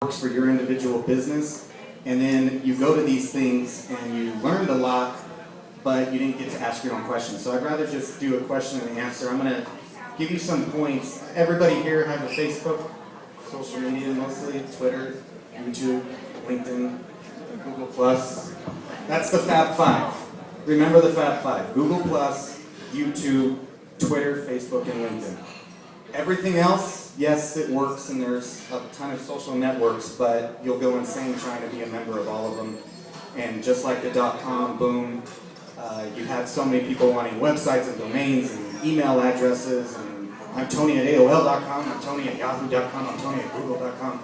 works for your individual business, and then you go to these things and you learned a lot, but you didn't get to ask your own questions. So I'd rather just do a question and answer. I'm going to give you some points. Everybody here have a Facebook, social media mostly, Twitter, YouTube, LinkedIn, Google+. That's the Fab Five. Remember the Fab Five: Google+, YouTube, Twitter, Facebook, and LinkedIn. Everything else, yes, it works, and there's a ton of social networks, but you'll go insane trying to be a member of all of them. And just like the .com boom, you had so many people wanting websites and domains and email addresses, and I'm Tony at AOL.com, I'm Tony at Yahoo.com, I'm Tony at Google.com.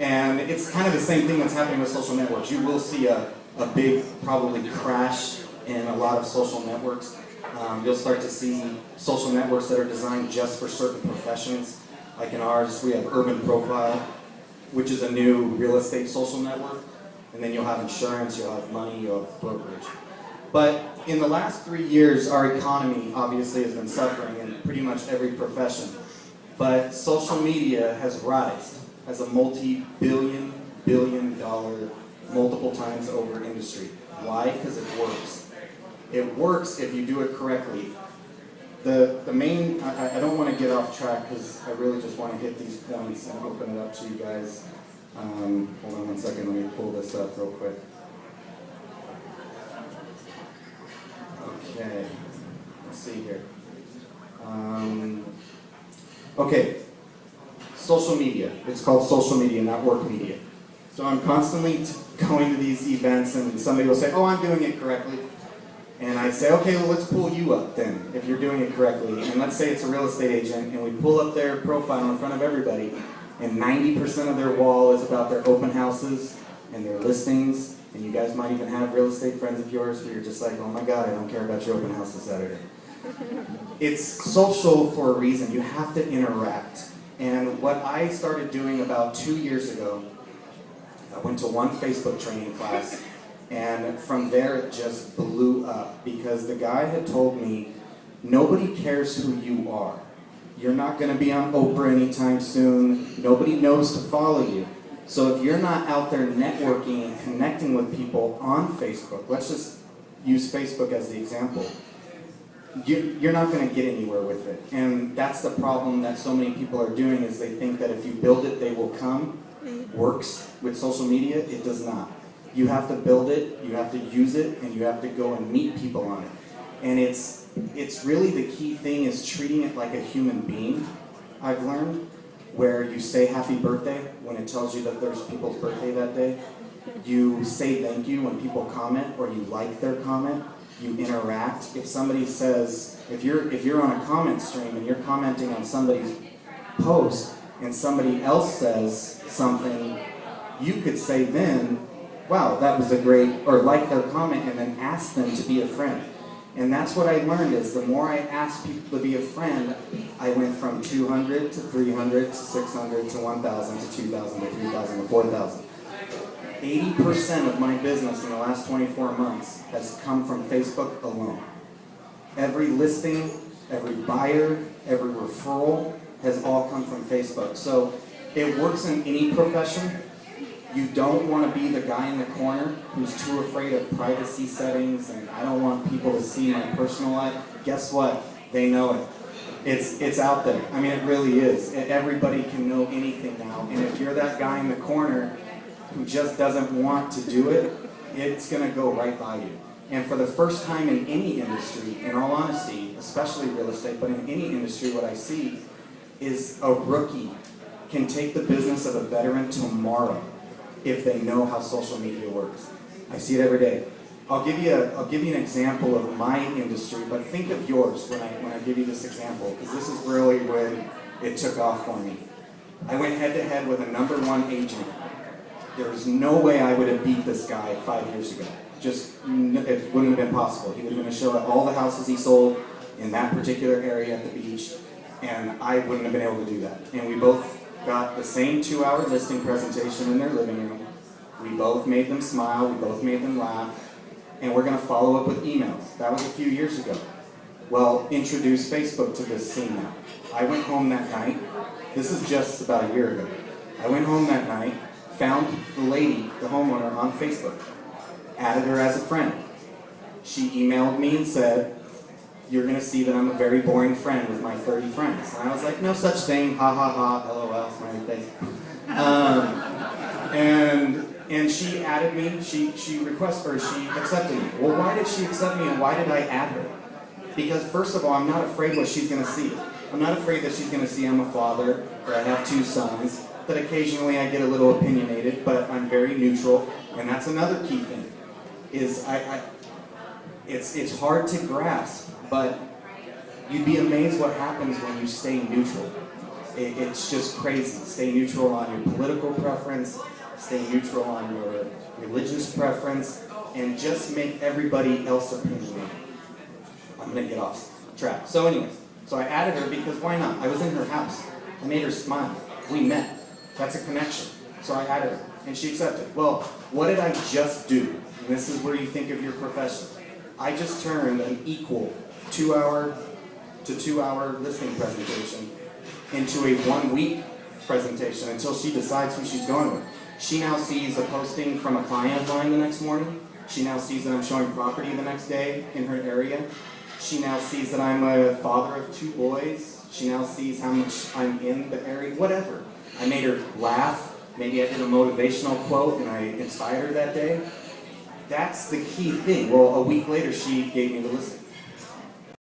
And it's kind of the same thing that's happening with social networks. You will see a big, probably, crash in a lot of social networks. You'll start to see social networks that are designed just for certain professions. Like in ours, we have Urban Profile, which is a new real estate social network. And then you'll have insurance, you'll have money, you'll have brokerage. But in the last 3 years, our economy obviously has been suffering in pretty much every profession. But social media has risen as a multi-billion, billion-dollar, multiple times over industry. Why? Because it works. It works if you do it correctly. The main, I don't want to get off track because I really just want to hit these points and open it up to you guys. Hold on one second, let me pull this up real quick. Okay, let's see here. Okay, social media. It's called social media, not work media. So I'm constantly going to these events and somebody will say, oh, I'm doing it correctly. And I say, okay, well, let's pull you up then, if you're doing it correctly. And let's say it's a real estate agent, and we pull up their profile in front of everybody, and 90% of their wall is about their open houses and their listings. And you guys might even have real estate friends of yours where you're just like, oh my God, I don't care about your open house this Saturday. It's social for a reason. You have to interact. And what I started doing about 2 years ago, I went to one Facebook training class, and from there it just blew up because the guy had told me, nobody cares who you are. You're not going to be on Oprah anytime soon. Nobody knows to follow you. So if you're not out there networking and connecting with people on Facebook, let's just use Facebook as the example, you're not going to get anywhere with it. And that's the problem that so many people are doing, is they think that if you build it, they will come. Works with social media, it does not. You have to build it, you have to use it, and you have to go and meet people on it. And it's really the key thing is treating it like a human being, I've learned, where you say happy birthday when it tells you that there's people's birthday that day. You say thank you when people comment or you like their comment. You interact. If somebody says, if you're on a comment stream and you're commenting on somebody's post and somebody else says something, you could say then, wow, that was a great, or like their comment and then ask them to be a friend. And that's what I learned is the more I asked people to be a friend, I went from 200 to 300 to 600 to 1,000 to 2,000 to 3,000 to 4,000. 80% of my business in the last 24 months has come from Facebook alone. Every listing, every buyer, every referral has all come from Facebook. So it works in any profession. You don't want to be the guy in the corner who's too afraid of privacy settings and I don't want people to see my personal life. Guess what? They know it. It's out there. I mean, it really is. Everybody can know anything now. And if you're that guy in the corner who just doesn't want to do it, it's going to go right by you. And for the first time in any industry, in all honesty, especially real estate, but in any industry, what I see is a rookie can take the business of a veteran tomorrow if they know how social media works. I see it every day. I'll give you an example of my industry, but think of yours when I give you this example, because this is really when it took off for me. I went head to head with a #1 agent. There's no way I would have beat this guy 5 years ago. It wouldn't have been possible. He was going to show up all the houses he sold in that particular area at the beach, and I wouldn't have been able to do that. And we both got the same 2-hour listing presentation in their living room. We both made them smile, we both made them laugh, and we're going to follow up with emails. That was a few years ago. Well, introduce Facebook to this scene now. I went home that night. This is just about a year ago. I went home that night, found the lady, the homeowner, on Facebook, added her as a friend. She emailed me and said, "You're going to see that I'm a very boring friend with my 30 friends." And I was like, "No such thing, ha ha ha, lol, smiley face." And she added me, she accepted me. Well, why did she accept me and why did I add her? Because first of all, I'm not afraid what she's going to see. I'm not afraid that she's going to see I'm a father, or I have 2 sons, that occasionally I get a little opinionated, but I'm very neutral. And that's another key thing, is it's hard to grasp, but you'd be amazed what happens when you stay neutral. It's just crazy. Stay neutral on your political preference, stay neutral on your religious preference, and just make everybody else opinionated. I'm going to get off track. So anyways, so I added her because why not? I was in her house. I made her smile. We met. That's a connection. So I added her, and she accepted. Well, what did I just do? And this is where you think of your profession. I just turned an equal 2-hour to 2-hour listening presentation into a 1-week presentation until she decides who she's going with. She now sees a posting from a client of mine the next morning. She now sees that I'm showing property the next day in her area. She now sees that I'm a father of 2 boys. She now sees how much I'm in the area, whatever. I made her laugh. Maybe I did a motivational quote and I inspired her that day. That's the key thing. Well, a week later, she gave me the listing.